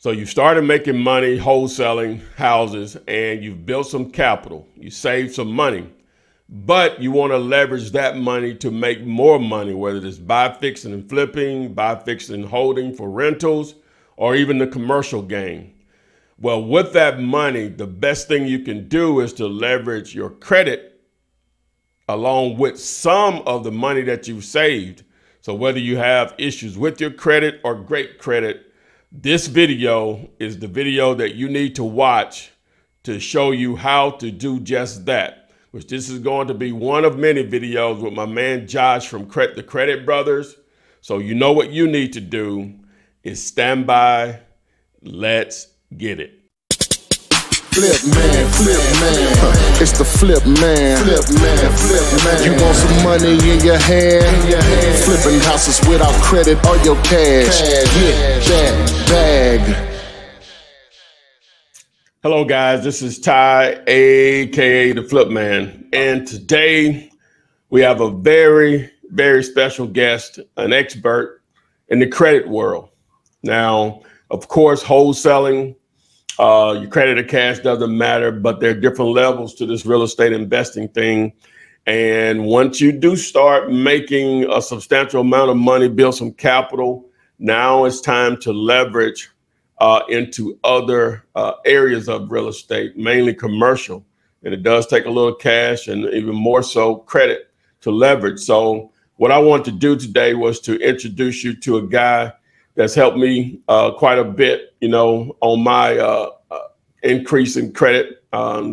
So you started making money wholesaling houses and you've built some capital. You saved some money, but you want to leverage that money to make more money, whether it's buy, fixing, and flipping, buy, fixing, and holding for rentals, or even the commercial game. Well, with that money, the best thing you can do is to leverage your credit along with some of the money that you've saved. So whether you have issues with your credit or great credit, this video is the video that you need to watch to show you how to do just that, which this is going to be one of many videos with my man Josh from the Credit Brothers. So you know what you need to do is stand by. Let's get it. Flip man, it's the flip man, flip man. You want some money in your hand, flipping houses without credit or your cash, get that bag. Hello guys, this is Ty, aka the Flip Man, and today we have a very, very special guest, an expert in the credit world. Now, of course, wholesaling, your credit or cash doesn't matter, but there are different levels to this real estate investing thing. And once you do start making a substantial amount of money, build some capital, now it's time to leverage into other areas of real estate, mainly commercial. And it does take a little cash and even more so credit to leverage. So what I want to do today was to introduce you to a guy that's helped me quite a bit, you know, on my increase in credit,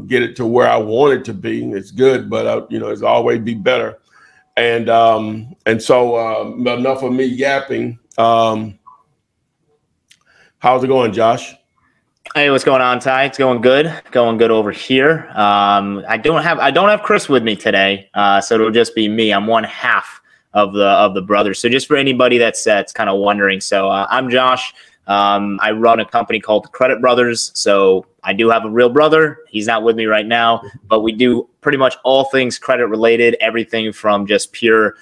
get it to where I want it to be. It's good, but you know, it's always be better. And so enough of me yapping. How's it going, Josh? Hey, what's going on, Ty? It's going good over here. I don't have Chris with me today, so it'll just be me. I'm one half of the brothers. So just for anybody that's kind of wondering, so I'm Josh. I run a company called the Credit Brothers. So I do have a real brother. He's not with me right now, but we do pretty much all things credit related, everything from just pure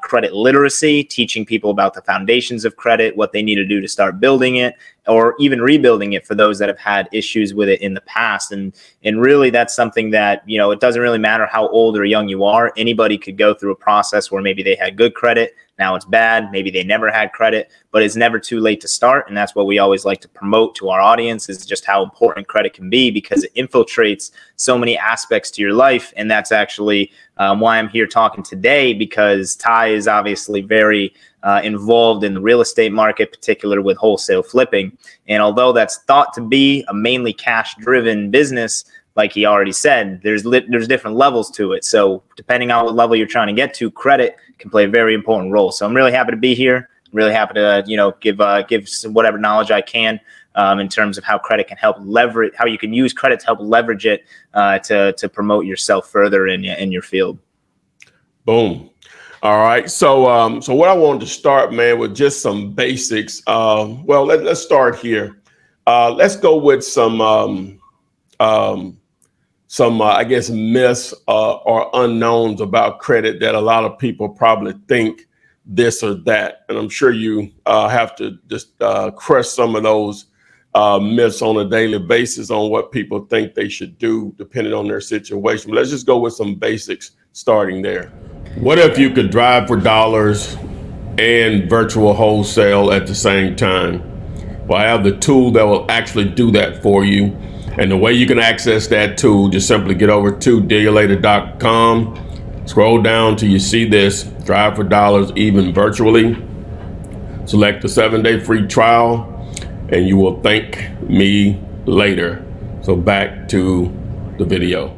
credit literacy, teaching people about the foundations of credit, what they need to do to start building it, or even rebuilding it for those that have had issues with it in the past. And really that's something that, you know, it doesn't really matter how old or young you are. Anybody could go through a process where maybe they had good credit, now it's bad, maybe they never had credit, but it's never too late to start. And that's what we always like to promote to our audience, is just how important credit can be, because it infiltrates so many aspects to your life. And that's actually why I'm here talking today, because Ty is obviously very involved in the real estate market, particularly with wholesale flipping. And although that's thought to be a mainly cash-driven business, like he already said, there's different levels to it. So depending on what level you're trying to get to, credit can play a very important role. So I'm really happy to be here. I'm really happy to, you know, give some whatever knowledge I can in terms of how credit can help leverage, how you can use credit to help leverage it to promote yourself further in your field. Boom. All right. So so what I wanted to start, man, with just some basics. Well, let's start here. Let's go with some I guess myths or unknowns about credit that a lot of people probably think this or that. And I'm sure you have to just crush some of those myths on a daily basis on what people think they should do depending on their situation. But let's just go with some basics starting there. What if you could drive for dollars and virtual wholesale at the same time? Well, I have the tool that will actually do that for you. And the way you can access that tool, just simply get over to dealator.com, scroll down till you see this, drive for dollars even virtually. Select the 7-day free trial and you will thank me later. So back to the video.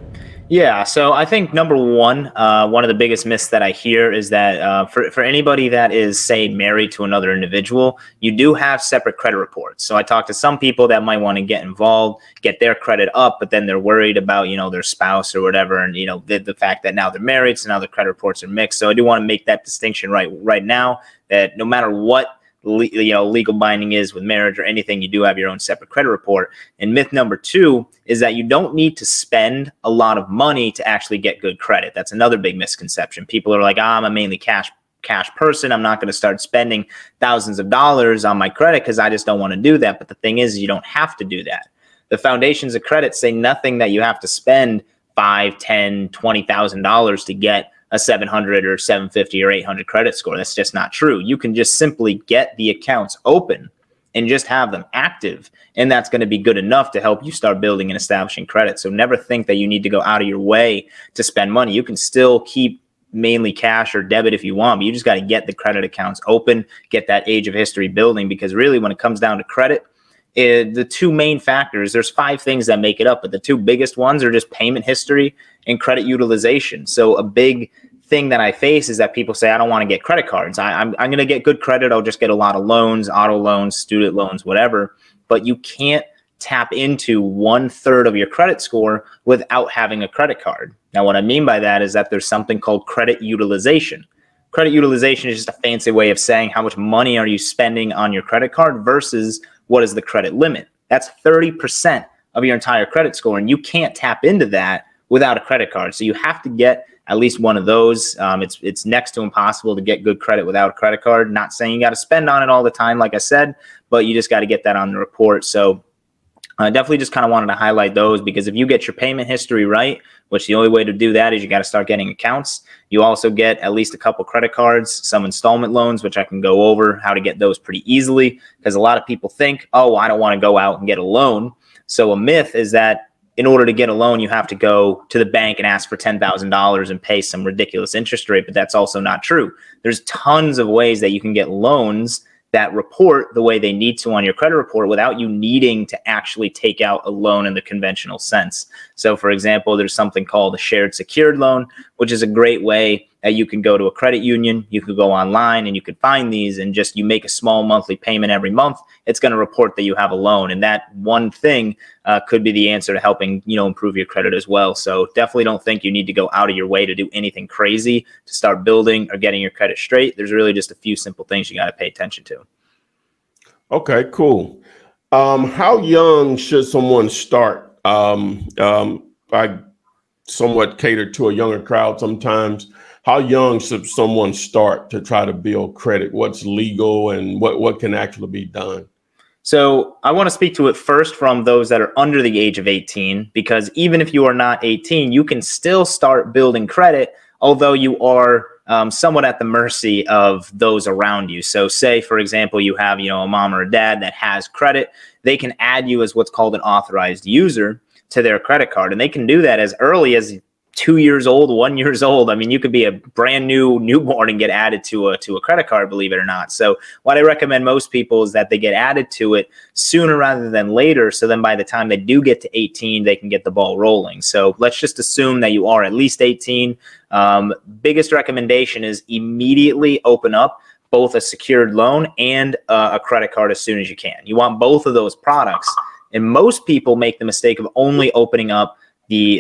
Yeah, so I think number one of the biggest myths that I hear is that for anybody that is, say, married to another individual, you do have separate credit reports. So I talk to some people that might want to get involved, get their credit up, but then they're worried about, you know, their spouse or whatever, and, you know, the fact that now they're married, so now the credit reports are mixed. So I do want to make that distinction right now, that no matter what legal binding is with marriage or anything, you do have your own separate credit report. And myth number two is that you don't need to spend a lot of money to actually get good credit. That's another big misconception. People are like, I'm a mainly cash cash person. I'm not going to start spending thousands of dollars on my credit because I just don't want to do that. But the thing is, you don't have to do that. The foundations of credit say nothing that you have to spend $5, $10, $20,000 to get a 700 or 750 or 800 credit score. That's just not true. You can just simply get the accounts open and just have them active. And that's going to be good enough to help you start building and establishing credit. So never think that you need to go out of your way to spend money. You can still keep mainly cash or debit if you want, but you just got to get the credit accounts open, get that age of history building, because really when it comes down to credit, the two main factors, there's 5 things that make it up, but the 2 biggest ones are just payment history and credit utilization. So a big thing that I face is that people say, I don't want to get credit cards. I'm going to get good credit. I'll just get a lot of loans, auto loans, student loans, whatever. But you can't tap into 1/3 of your credit score without having a credit card. Now, what I mean by that is that there's something called credit utilization. Credit utilization is just a fancy way of saying how much money are you spending on your credit card versus what is the credit limit. That's 30% of your entire credit score, and you can't tap into that without a credit card. So you have to get at least one of those. It's next to impossible to get good credit without a credit card. Not saying you got to spend on it all the time, like I said, but you just got to get that on the report. So I definitely just kind of wanted to highlight those, because if you get your payment history right, which the only way to do that is you got to start getting accounts. You also get at least a couple credit cards, some installment loans, which I can go over how to get those pretty easily, because a lot of people think, oh, I don't want to go out and get a loan. So a myth is that in order to get a loan, you have to go to the bank and ask for $10,000 and pay some ridiculous interest rate, but that's also not true. There's tons of ways that you can get loans that report the way they need to on your credit report without you needing to actually take out a loan in the conventional sense. So for example, there's something called a shared secured loan, which is a great way that you can go to a credit union, you could go online and you could find these, and just you make a small monthly payment every month. It's going to report that you have a loan, and that one thing could be the answer to helping, you know, improve your credit as well. So definitely don't think you need to go out of your way to do anything crazy to start building or getting your credit straight. There's really just a few simple things you got to pay attention to. Okay, cool. How young should someone start? I somewhat cater to a younger crowd sometimes. How young should someone start to try to build credit? What's legal and what can actually be done? So I want to speak to it first from those that are under the age of 18, because even if you are not 18, you can still start building credit, although you are somewhat at the mercy of those around you. So say, for example, you have, you know, a mom or a dad that has credit. They can add you as what's called an authorized user to their credit card. And they can do that as early as 2 years old, 1 year old. I mean, you could be a brand new newborn and get added to a credit card, believe it or not. So what I recommend most people is that they get added to it sooner rather than later. So then by the time they do get to 18, they can get the ball rolling. So let's just assume that you are at least 18. Biggest recommendation is immediately open up both a secured loan and a credit card as soon as you can. You want both of those products. And most people make the mistake of only opening up the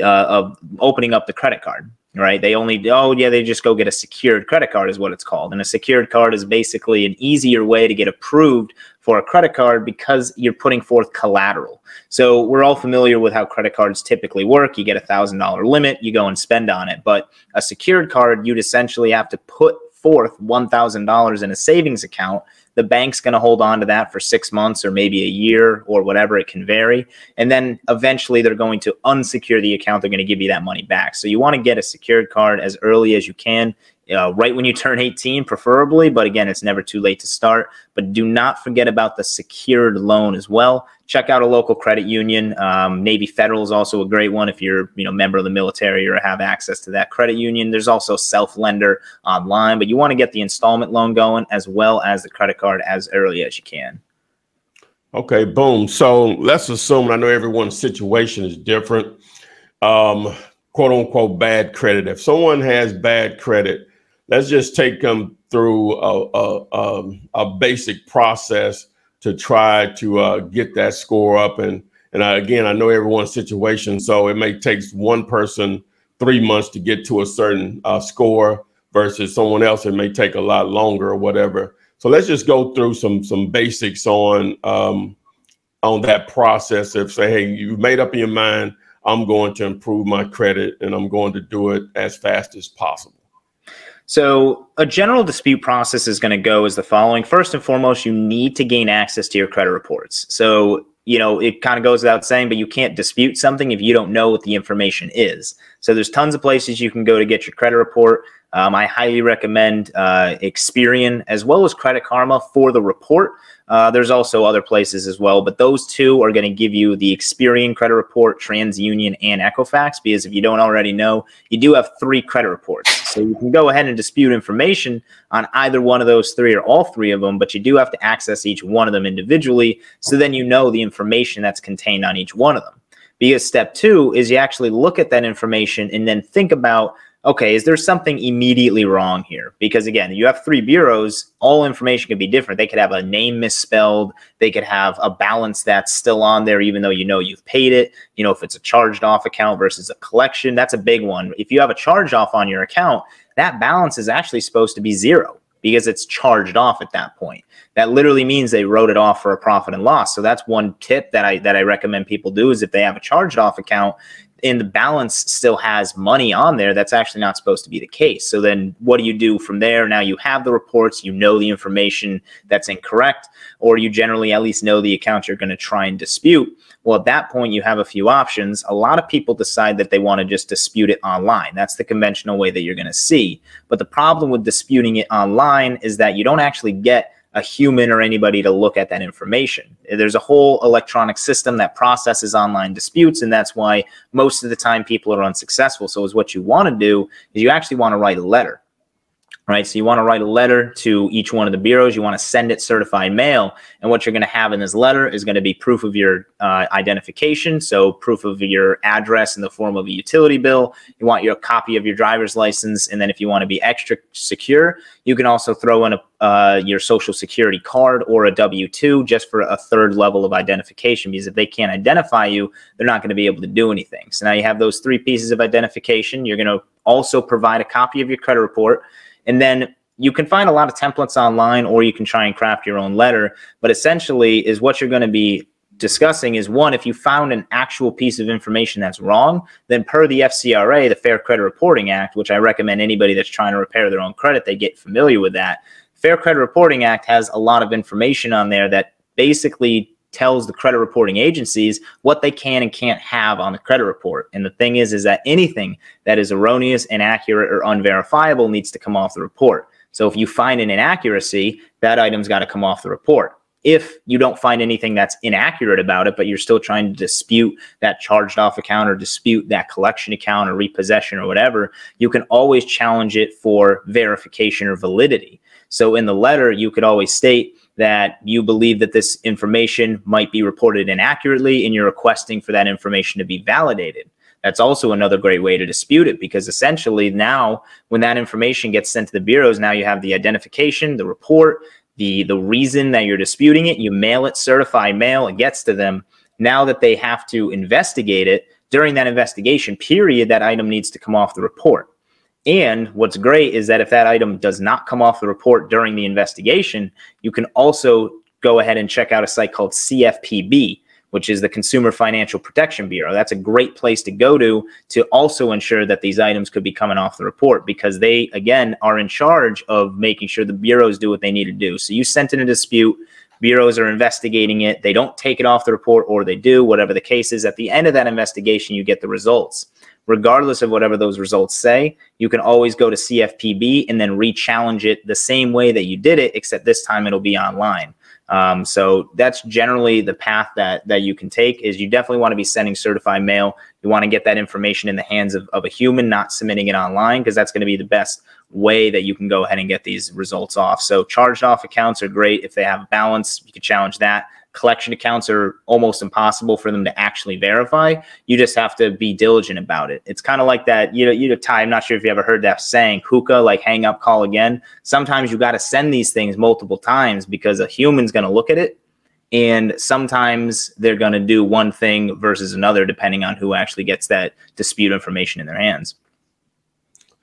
credit card, right? They only, they just go get a secured credit card is what it's called. And a secured card is basically an easier way to get approved for a credit card because you're putting forth collateral. So we're all familiar with how credit cards typically work. You get $1,000 limit, you go and spend on it. But a secured card, you'd essentially have to put forth $1,000 in a savings account. The bank's going to hold on to that for 6 months or maybe a year or whatever. It can vary. And then eventually they're going to unsecure the account. They're going to give you that money back. So you want to get a secured card as early as you can, right when you turn 18, preferably. But again, it's never too late to start. But do not forget about the secured loan as well. Check out a local credit union. Navy Federal is also a great one if you're a member of the military or have access to that credit union. There's also self-lender online, but you want to get the installment loan going as well as the credit card as early as you can. Okay, boom. So let's assume, I know everyone's situation is different, quote unquote bad credit. If someone has bad credit, let's just take them through a basic process to try to get that score up. And again, I know everyone's situation, so it may take one person 3 months to get to a certain score versus someone else. It may take a lot longer or whatever. So let's just go through some basics on that process of say, hey, you've made up in your mind, I'm going to improve my credit and I'm going to do it as fast as possible. So a general dispute process is going to go as the following. First and foremost, you need to gain access to your credit reports. So, you know, it kind of goes without saying, but you can't dispute something if you don't know what the information is. So there's tons of places you can go to get your credit report. I highly recommend Experian as well as Credit Karma for the report. There's also other places as well, but those two are going to give you the Experian credit report, TransUnion, and Equifax, because if you don't already know, you do have 3 credit reports. So you can go ahead and dispute information on either one of those 3 or all 3 of them, but you do have to access each one of them individually, so then you know the information that's contained on each one of them. Because step 2 is you actually look at that information and then think about, okay, is there something immediately wrong here? Because again, you have 3 bureaus, all information could be different. They could have a name misspelled. They could have a balance that's still on there, even though you know you've paid it. You know, if it's a charged off account versus a collection, that's a big one. If you have a charge off on your account, that balance is actually supposed to be 0 because it's charged off at that point. That literally means they wrote it off for a profit and loss. So that's one tip that I recommend people do, is if they have a charged off account and the balance still has money on there, that's actually not supposed to be the case. So then what do you do from there? Now you have the reports, you know the information that's incorrect, or you generally at least know the account you're going to try and dispute. Well, at that point, you have a few options. A lot of people decide that they want to just dispute it online. That's the conventional way that you're going to see. But the problem with disputing it online is that you don't actually get a human or anybody to look at that information. There's a whole electronic system that processes online disputes, and that's why most of the time people are unsuccessful. So what you want to do is you actually want to write a letter. Right, so you want to write a letter to each one of the bureaus. You want to send it certified mail. And what you're going to have in this letter is going to be proof of your identification. So proof of your address in the form of a utility bill. You want your copy of your driver's license. And then if you want to be extra secure, you can also throw in your social security card or a W-2 just for a 3rd level of identification, because if they can't identify you, they're not going to be able to do anything. So now you have those 3 pieces of identification. You're going to also provide a copy of your credit report. And then you can find a lot of templates online, or you can try and craft your own letter. But essentially is what you're going to be discussing is, one, if you found an actual piece of information that's wrong, then per the FCRA, the Fair Credit Reporting Act, which I recommend anybody that's trying to repair their own credit, they get familiar with that. Fair Credit Reporting Act has a lot of information on there that basically tells the credit reporting agencies what they can and can't have on the credit report. And the thing is that anything that is erroneous, inaccurate, or unverifiable needs to come off the report. So if you find an inaccuracy, that item's got to come off the report. If you don't find anything that's inaccurate about it, but you're still trying to dispute that charged off account or dispute that collection account or repossession or whatever, you can always challenge it for verification or validity. So in the letter, you could always state that you believe that this information might be reported inaccurately and you're requesting for that information to be validated. That's also another great way to dispute it, because essentially now when that information gets sent to the bureaus, now you have the identification, the report, the reason that you're disputing it, you mail it certified mail, it gets to them. Now that they have to investigate it, during that investigation period, that item needs to come off the report. And what's great is that if that item does not come off the report during the investigation, you can also go ahead and check out a site called CFPB, which is the Consumer Financial Protection Bureau. That's a great place to go to also ensure that these items could be coming off the report, because they, again, are in charge of making sure the bureaus do what they need to do. So you sent in a dispute, bureaus are investigating it, they don't take it off the report, or they do, whatever the case is. At the end of that investigation, you get the results. Regardless of whatever those results say, you can always go to CFPB and then re-challenge it the same way that you did it, except this time it'll be online. So that's generally the path that you can take. Is you definitely want to be sending certified mail. You want to get that information in the hands of a human, not submitting it online, because that's going to be the best way that you can go ahead and get these results off. So charged off accounts are great. If they have a balance, you can challenge that. Collection accounts are almost impossible for them to actually verify. You just have to be diligent about it. It's kind of like that, Ty, I'm not sure if you ever heard that saying, hookah, like hang up, call again. Sometimes you got to send these things multiple times because a human's going to look at it. And sometimes they're going to do one thing versus another, depending on who actually gets that dispute information in their hands.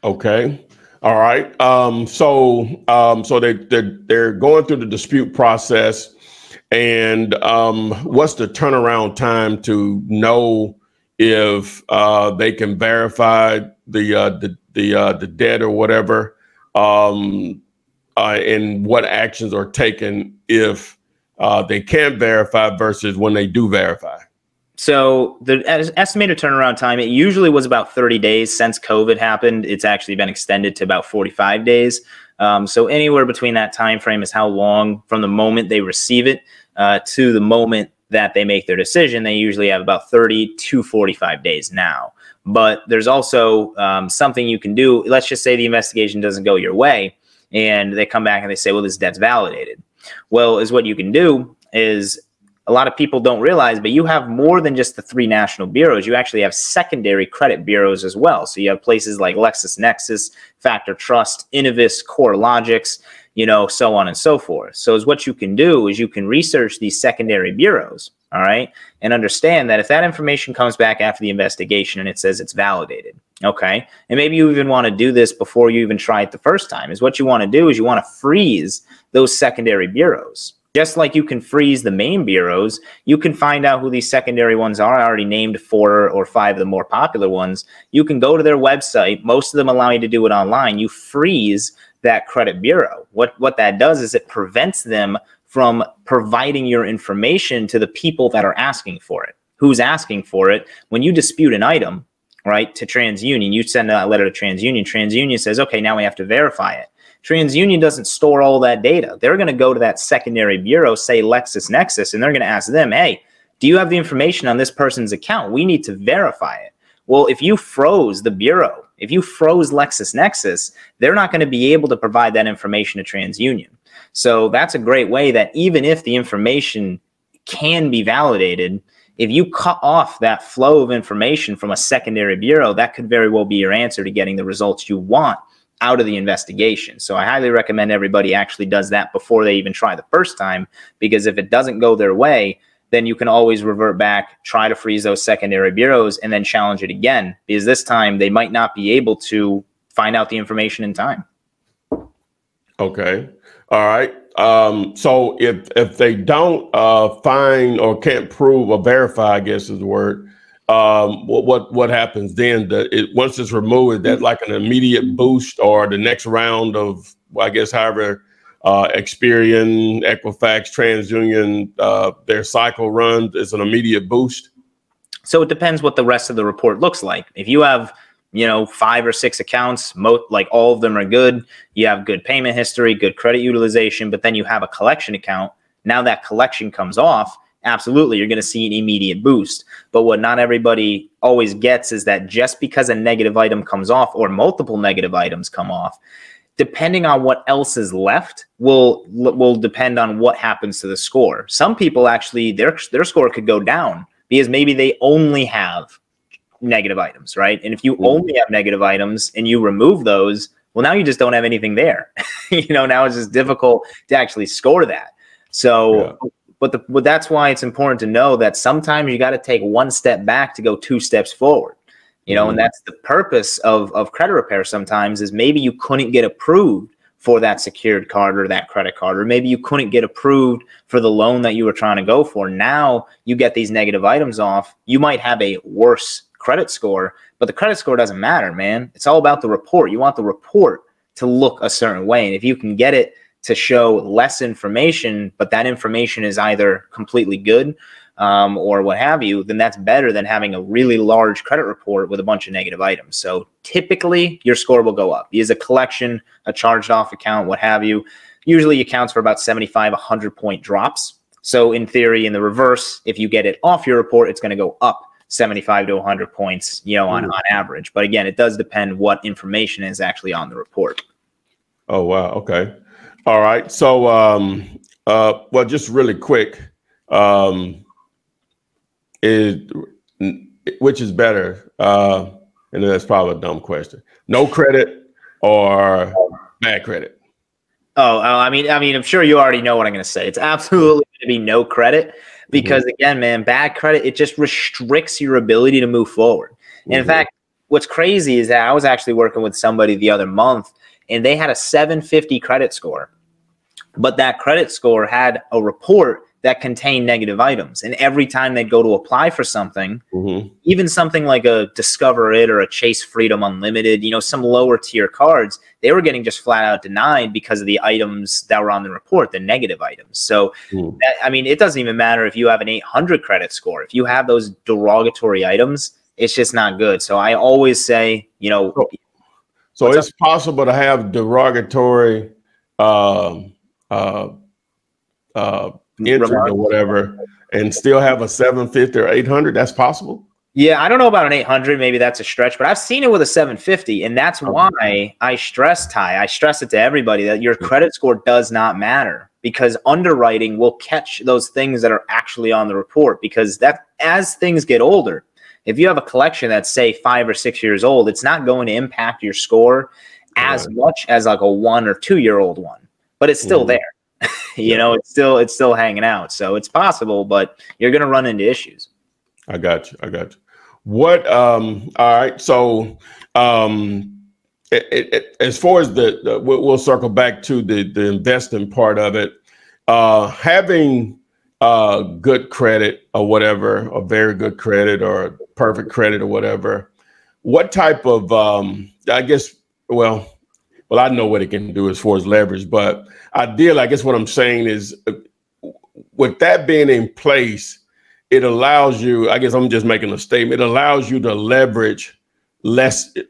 Okay. All right. So they're going through the dispute process. And what's the turnaround time to know if they can verify the debt or whatever? and what actions are taken if they can't verify versus when they do verify? So the estimated turnaround time, it usually was about 30 days. Since COVID happened, it's actually been extended to about 45 days. So anywhere between that time frame is how long from the moment they receive it to the moment that they make their decision. They usually have about 30 to 45 days now. But there's also something you can do. Let's just say the investigation doesn't go your way and they come back and they say, well, this debt's validated. Well, is what you can do is, a lot of people don't realize, but you have more than just the 3 national bureaus. You actually have secondary credit bureaus as well. So you have places like LexisNexis, Factor Trust, Innovis, CoreLogics, you know, so on and so forth. So is what you can do is you can research these secondary bureaus, all right, and understand that if that information comes back after the investigation and it says it's validated, okay, and maybe you even want to do this before you even try it the first time, is what you want to do is you want to freeze those secondary bureaus. Just like you can freeze the main bureaus, you can find out who these secondary ones are. I already named 4 or 5 of the more popular ones. You can go to their website. Most of them allow you to do it online. You freeze that credit bureau. What that does is it prevents them from providing your information to the people that are asking for it. Who's asking for it? When you dispute an item, right, to TransUnion, you send a letter to TransUnion. TransUnion says, okay, now we have to verify it. TransUnion doesn't store all that data. They're going to go to that secondary bureau, say LexisNexis, and they're going to ask them, hey, do you have the information on this person's account? We need to verify it. Well, if you froze the bureau, if you froze LexisNexis, they're not going to be able to provide that information to TransUnion. So that's a great way that even if the information can be validated, if you cut off that flow of information from a secondary bureau, that could very well be your answer to getting the results you want out of the investigation. So I highly recommend everybody actually does that before they even try the first time, because if it doesn't go their way, then you can always revert back, try to freeze those secondary bureaus, and then challenge it again, because this time they might not be able to find out the information in time. Okay. All right. So if they don't find or can't prove or verify, I guess is the word, what happens then? Once it's removed, is that like an immediate boost, or the next round of, well, I guess, however, Experian, Equifax, TransUnion, their cycle runs, is an immediate boost? So it depends what the rest of the report looks like. If you have, you know, 5 or 6 accounts, like all of them are good, you have good payment history, good credit utilization, but then you have a collection account, now that collection comes off, absolutely, you're going to see an immediate boost. But what not everybody always gets is that just because a negative item comes off, or multiple negative items come off, depending on what else is left, will depend on what happens to the score. Some people actually, their score could go down because maybe they only have negative items, right? And if you only have negative items and you remove those, well, now you just don't have anything there. You know, now it's just difficult to actually score that. So, yeah. But that's why it's important to know that sometimes you got to take 1 step back to go 2 steps forward. You know, and that's the purpose of credit repair sometimes, is maybe you couldn't get approved for that secured card or that credit card, or maybe you couldn't get approved for the loan that you were trying to go for. Now you get these negative items off. You might have a worse credit score, but the credit score doesn't matter, man. It's all about the report. You want the report to look a certain way. And if you can get it to show less information, but that information is either completely good or what have you, then that's better than having a really large credit report with a bunch of negative items. So typically your score will go up. Is a collection, a charged off account, what have you, usually accounts for about 75, 100 point drops. So in theory, in the reverse, if you get it off your report, it's going to go up 75 to 100 points, you know, on average. But again, it does depend what information is actually on the report. Oh, wow. Okay. All right. So, well, just really quick, which is better? And that's probably a dumb question. No credit or bad credit? Oh, I mean, I'm sure you already know what I'm going to say. It's absolutely going to be no credit, because again, man, bad credit, it just restricts your ability to move forward. And in fact, what's crazy is that I was actually working with somebody the other month, and they had a 750 credit score, but that credit score had a report that contain negative items. And every time they'd go to apply for something, even something like a Discover It or a Chase Freedom Unlimited, you know, some lower tier cards, they were getting just flat out denied because of the items that were on the report, the negative items. So, I mean, it doesn't even matter if you have an 800 credit score. If you have those derogatory items, it's just not good. So I always say, you know. So it's possible to have derogatory entry or whatever and still have a 750 or 800. That's possible. Yeah, I don't know about an 800. Maybe that's a stretch, but I've seen it with a 750, and that's why I stress, Ty. I stress it to everybody that your credit score does not matter, because underwriting will catch those things that are actually on the report. Because that, as things get older, if you have a collection that's, say, 5 or 6 years old, it's not going to impact your score as much as like a 1 or 2 year old one, but it's still there. You know, it's still hanging out. So it's possible, but you're going to run into issues. I got you. What, all right. So, as far as we'll circle back to the investing part of it, having good credit or whatever, or very good credit or perfect credit or whatever, what type of, I guess, well, I know what it can do as far as leverage, but ideally, I guess what I'm saying is with that being in place, it allows you, I guess I'm just making a statement, it allows you to leverage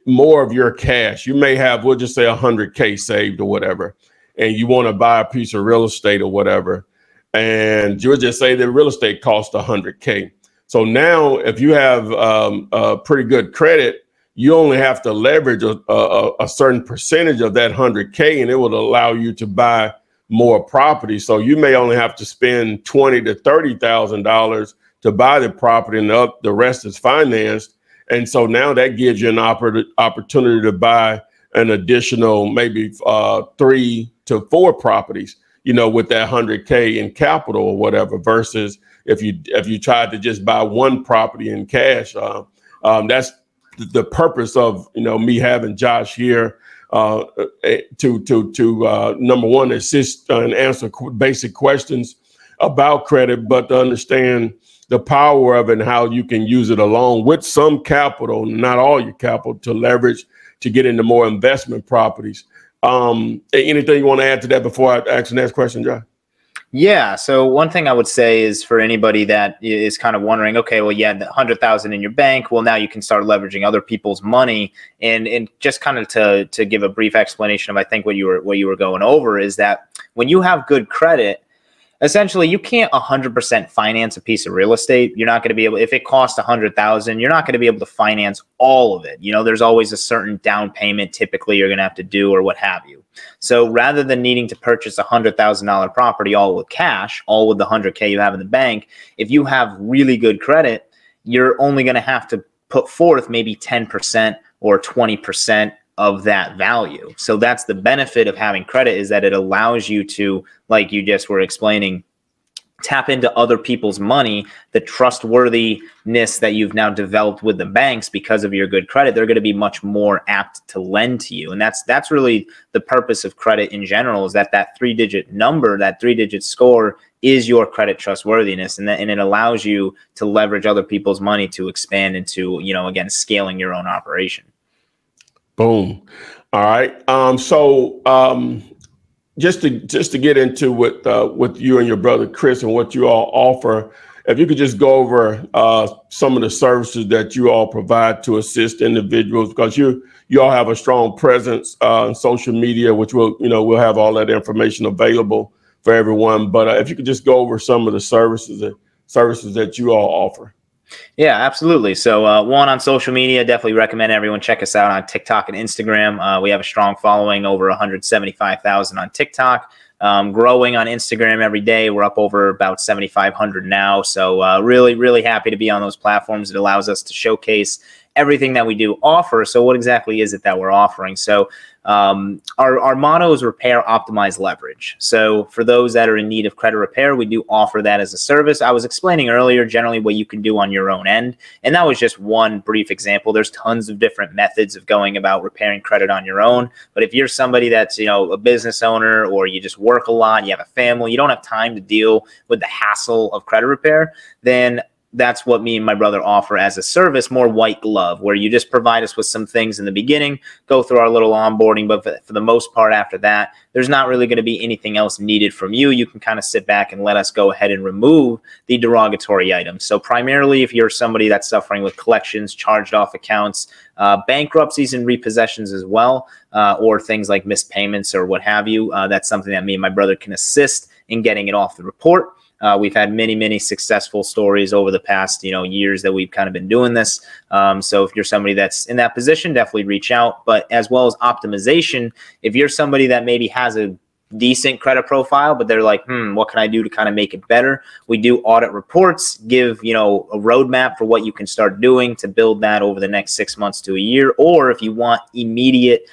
more of your cash. You may have, we'll just say 100K saved or whatever, and you want to buy a piece of real estate or whatever. And you'll just say that real estate costs 100K. So now if you have a pretty good credit, you only have to leverage a certain percentage of that 100K, and it will allow you to buy more property. So you may only have to spend $20,000 to $30,000 to buy the property, and the rest is financed. And so now that gives you an opportunity to buy an additional maybe 3 to 4 properties, you know, with that 100K in capital or whatever, versus if you tried to just buy one property in cash. That's the purpose of, you know, me having Josh here to number one, assist and answer basic questions about credit, but to understand the power of it and how you can use it along with some capital, not all your capital, to leverage to get into more investment properties. Anything you want to add to that before I ask the next question, Josh? Yeah. So one thing I would say is for anybody that is kind of wondering, okay, well, yeah, the 100,000 in your bank. Well, now you can start leveraging other people's money, and just kind of to give a brief explanation of, I think what you were going over is that when you have good credit, essentially you can't 100% finance a piece of real estate. You're not going to be able, if it costs 100,000, you're not going to be able to finance all of it. You know, there's always a certain down payment typically you're going to have to do or what have you. So rather than needing to purchase $100,000 property all with cash, all with the 100K you have in the bank, if you have really good credit, you're only going to have to put forth maybe 10% or 20% of that value. So that's the benefit of having credit, is that it allows you to, like you just were explaining, tap into other people's money, the trustworthiness that you've now developed with the banks because of your good credit. They're going to be much more apt to lend to you. And that's really the purpose of credit in general, is that 3-digit number, that 3-digit score is your credit trustworthiness. And it allows you to leverage other people's money to expand into, you know, again, scaling your own operation. Boom. All right. So just to get into what you and your brother Chris and what you all offer, if you could just go over some of the services that you all provide to assist individuals, because you all have a strong presence on social media, which we'll have all that information available for everyone. But if you could just go over some of the services that you all offer. Yeah, absolutely. So one, on social media, definitely recommend everyone check us out on TikTok and Instagram. We have a strong following, over 175,000 on TikTok, growing on Instagram every day. We're up over about 7,500 now. So really, really happy to be on those platforms. It allows us to showcase everything that we do offer. So what exactly is it that we're offering? So our motto is repair, optimize, leverage. So for those that are in need of credit repair, we do offer that as a service. I was explaining earlier generally what you can do on your own end, and that was just one brief example. There's tons of different methods of going about repairing credit on your own. But if you're somebody that's, you know, a business owner, or you just work a lot, you have a family, you don't have time to deal with the hassle of credit repair, then that's what me and my brother offer as a service, more white glove, where you just provide us with some things in the beginning, go through our little onboarding, but for the most part after that, there's not really going to be anything else needed from you. You can kind of sit back and let us go ahead and remove the derogatory items. So primarily, if you're somebody that's suffering with collections, charged off accounts, bankruptcies and repossessions as well, or things like missed payments or what have you, that's something that me and my brother can assist in getting it off the report. We've had many successful stories over the past, you know, years that we've kind of been doing this. So if you're somebody that's in that position, definitely reach out. But as well as optimization, if you're somebody that maybe has a decent credit profile, but they're like, what can I do to kind of make it better? We do audit reports, give, you know, a roadmap for what you can start doing to build that over the next 6 months to a year. Or if you want immediate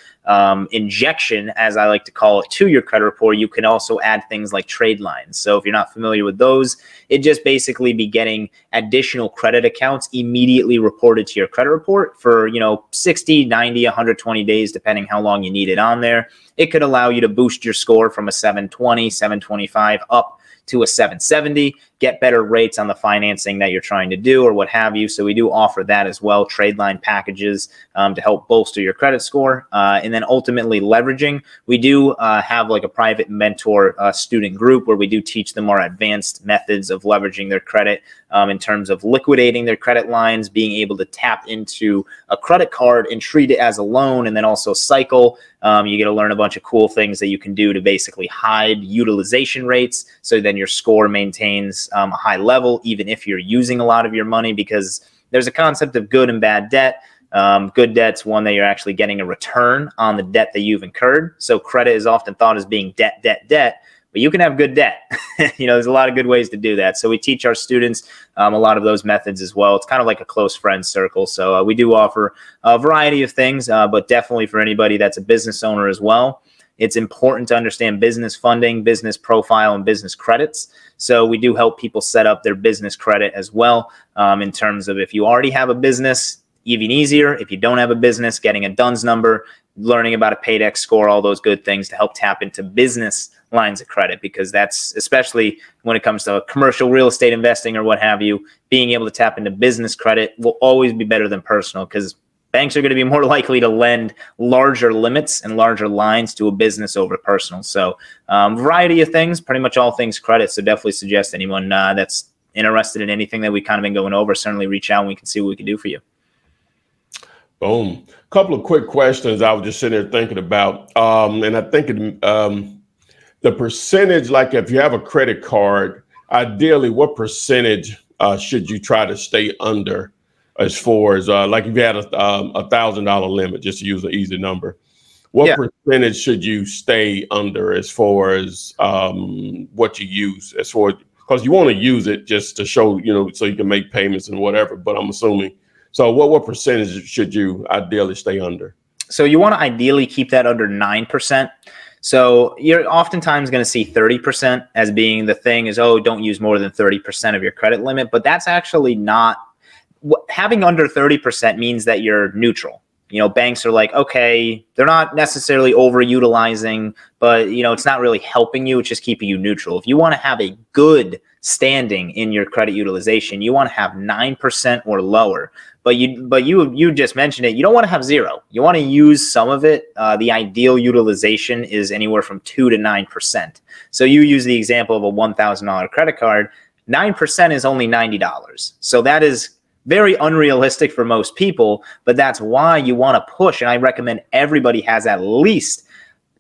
injection, as I like to call it, to your credit report, you can also add things like trade lines. So if you're not familiar with those, it just basically be getting additional credit accounts immediately reported to your credit report for, you know, 60, 90, 120 days, depending how long you need it on there. It could allow you to boost your score from a 720, 725 up to a 770, get better rates on the financing that you're trying to do or what have you. So we do offer that as well, trade line packages to help bolster your credit score. And then ultimately leveraging, we do have like a private mentor student group where we do teach them our advanced methods of leveraging their credit in terms of liquidating their credit lines, being able to tap into a credit card and treat it as a loan, and then also cycle. You get to learn a bunch of cool things that you can do to basically hide utilization rates, so then your score maintains a high level, even if you're using a lot of your money, because there's a concept of good and bad debt. Good debt's one that you're actually getting a return on the debt that you've incurred. So credit is often thought as being debt, but you can have good debt. You know, there's a lot of good ways to do that. So we teach our students a lot of those methods as well. It's kind of like a close friend circle. So we do offer a variety of things, but definitely for anybody that's a business owner as well, it's important to understand business funding, business profile, and business credits. So we do help people set up their business credit as well, in terms of if you already have a business, even easier. If you don't have a business, getting a DUNS number, learning about a Paydex score, all those good things to help tap into business lines of credit, because that's, especially when it comes to commercial real estate investing or what have you, being able to tap into business credit will always be better than personal, because banks are going to be more likely to lend larger limits and larger lines to a business over personal. So variety of things, pretty much all things credit. So definitely suggest anyone that's interested in anything that we kind of been going over, certainly reach out and we can see what we can do for you. Boom. A couple of quick questions I was just sitting there thinking about. And I think the percentage, like if you have a credit card, ideally, what percentage should you try to stay under, as far as like if you had a $1,000 limit, just to use an easy number, what percentage should you stay under as far as what you use, as far as, because you want to use it just to show, you know, so you can make payments and whatever, but I'm assuming. So what percentage should you ideally stay under? So you want to ideally keep that under 9%. So you're oftentimes going to see 30% as being the thing is, oh, don't use more than 30% of your credit limit. But that's actually not, having under 30% means that you're neutral. You know, banks are like, okay, they're not necessarily overutilizing, but, you know, it's not really helping you. It's just keeping you neutral. If you want to have a good standing in your credit utilization, you want to have 9% or lower. But you just mentioned it. You don't want to have zero. You want to use some of it. The ideal utilization is anywhere from 2 to 9%. So you use the example of a $1,000 credit card. 9% is only $90. So that is very unrealistic for most people, but that's why you want to push. And I recommend everybody has at least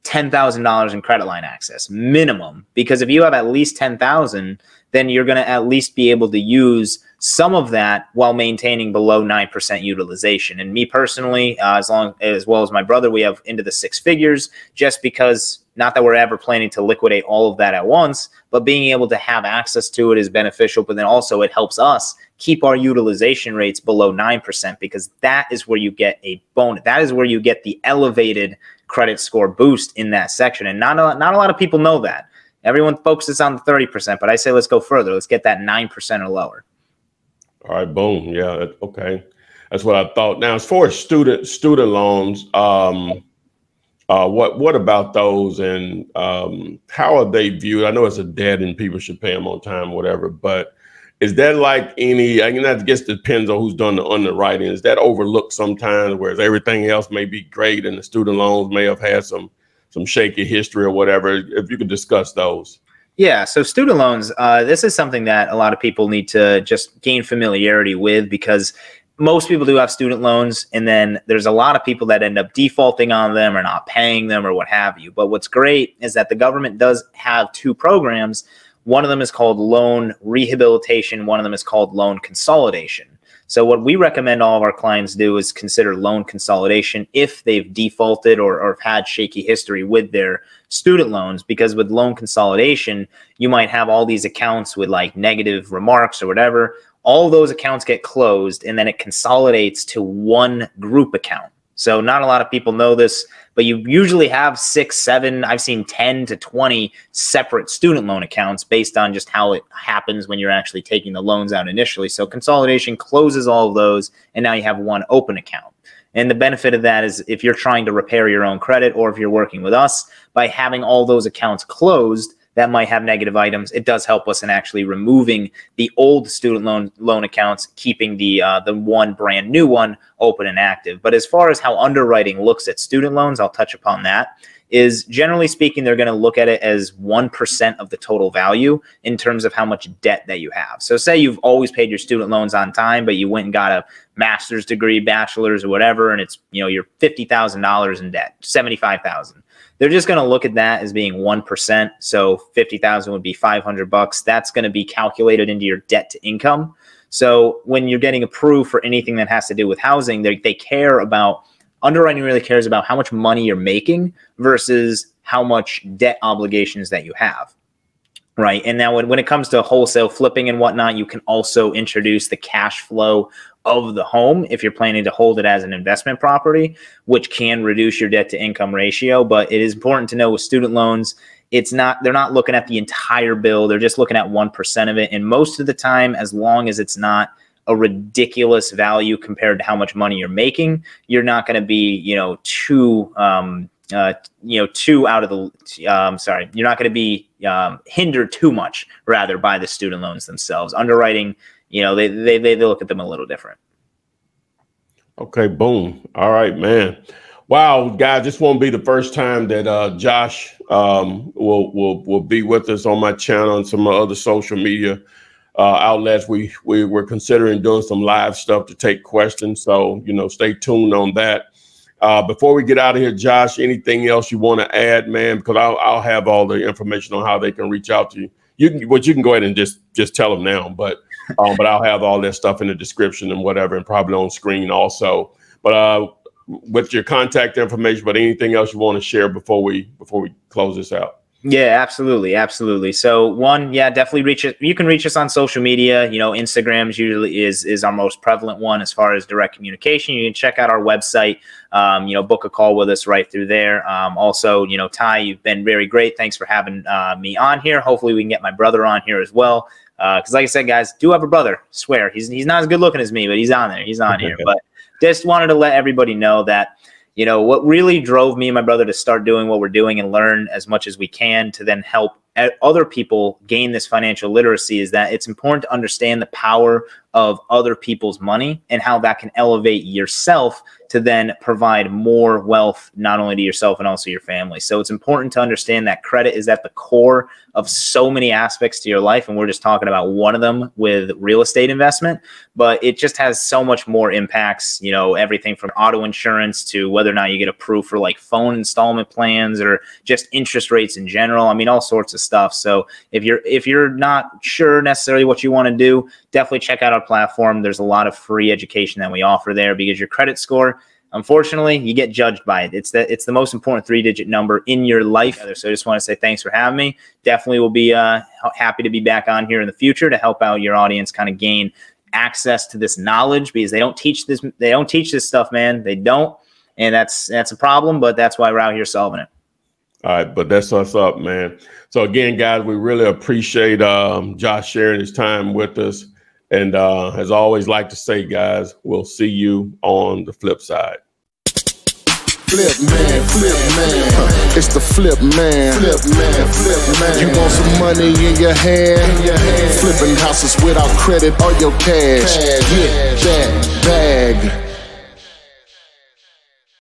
$10,000 in credit line access minimum, because if you have at least 10,000, then you're going to at least be able to use some of that while maintaining below 9% utilization. And me personally, as well as my brother, we have into the 6 figures, just because, not that we're ever planning to liquidate all of that at once, but being able to have access to it is beneficial. But then also it helps us keep our utilization rates below 9%, because that is where you get a bonus. That is where you get the elevated credit score boost in that section. And not a lot of people know that. Everyone focuses on the 30%, but I say let's go further. Let's get that 9% or lower. All right, boom. Yeah, okay. That's what I thought. Now, as far as student loans, what about those, and how are they viewed? I know it's a debt and people should pay them on time, whatever, but is that like any, I guess it depends on who's done the underwriting. Is that overlooked sometimes, whereas everything else may be great and the student loans may have had some shaky history or whatever? If you could discuss those. Yeah, so student loans, this is something that a lot of people need to just gain familiarity with, because most people do have student loans, and then there's a lot of people that end up defaulting on them or not paying them or what have you. But what's great is that the government does have 2 programs. One of them is called loan rehabilitation. One of them is called loan consolidation. So what we recommend all of our clients do is consider loan consolidation if they've defaulted or have had shaky history with their student loans, because with loan consolidation, you might have all these accounts with like negative remarks or whatever. All those accounts get closed, and then it consolidates to one group account. So not a lot of people know this, but you usually have 6, 7, I've seen 10 to 20 separate student loan accounts based on just how it happens when you're actually taking the loans out initially. So consolidation closes all of those, and now you have one open account. And the benefit of that is if you're trying to repair your own credit, or if you're working with us, by having all those accounts closed that might have negative items, it does help us in actually removing the old student loan accounts, keeping the one brand new one open and active. But as far as how underwriting looks at student loans, I'll touch upon that. Is generally speaking, they're going to look at it as 1% of the total value in terms of how much debt that you have. So say you've always paid your student loans on time, but you went and got a master's degree, bachelor's or whatever, and it's, you're $50,000 in debt, $75,000. They're just going to look at that as being 1%. So 50,000 would be $500. That's going to be calculated into your debt to income. So when you're getting approved for anything that has to do with housing, they care about, underwriting really cares about how much money you're making versus how much debt obligations that you have. Right. And now when it comes to wholesale flipping and whatnot, you can also introduce the cash flow of the home if you're planning to hold it as an investment property, which can reduce your debt to income ratio. But it is important to know with student loans, they're not looking at the entire bill. They're just looking at 1% of it. And most of the time, as long as it's not a ridiculous value compared to how much money you're making, you're not going to be, too out of the, you're not going to be hindered too much, rather, by the student loans themselves. Underwriting, they look at them a little different. Okay, boom. All right, man. Wow, guys, this won't be the first time that Josh will be with us on my channel and some other social media outlets. We were considering doing some live stuff to take questions, so stay tuned on that. Before we get out of here, Josh, anything else you want to add, man? Because I'll have all the information on how they can reach out to you. You can go ahead and just tell them now, but I'll have all that stuff in the description and whatever, and probably on screen also. But with your contact information, but anything else you want to share before we close this out? Yeah, absolutely. Absolutely. So one, definitely you can reach us on social media. Instagram usually is our most prevalent one as far as direct communication. You can check out our website, book a call with us right through there. Also, Ty, you've been very great. Thanks for having me on here. Hopefully we can get my brother on here as well. Because like I said, guys, do have a brother. Swear he's not as good looking as me, but he's on there. He's on here. But just wanted to let everybody know that, what really drove me and my brother to start doing what we're doing and learn as much as we can to then help other people gain this financial literacy is that it's important to understand the power of other people's money and how that can elevate yourself to then provide more wealth, not only to yourself and also your family. So it's important to understand that credit is at the core of so many aspects to your life. And we're just talking about one of them with real estate investment, but it just has so much more impacts, everything from auto insurance to whether or not you get approved for like phone installment plans or just interest rates in general. I mean, all sorts of stuff. So if you're not sure necessarily what you want to do, definitely check out our platform. There's a lot of free education that we offer there, because your credit score, unfortunately, you get judged by it. It's the most important 3-digit number in your life. So I just want to say thanks for having me. Definitely will be happy to be back on here in the future to help out your audience kind of gain access to this knowledge, because they don't teach this stuff, man. They don't. And that's a problem, but that's why we're out here solving it. All right, but that's what's up, man. So again, guys, we really appreciate Josh sharing his time with us. And as I always like to say, guys, we'll see you on the flip side. Flip man, it's the flip man. Flip man. You want some money in your hand? Flipping houses without credit or your cash. Get that bag.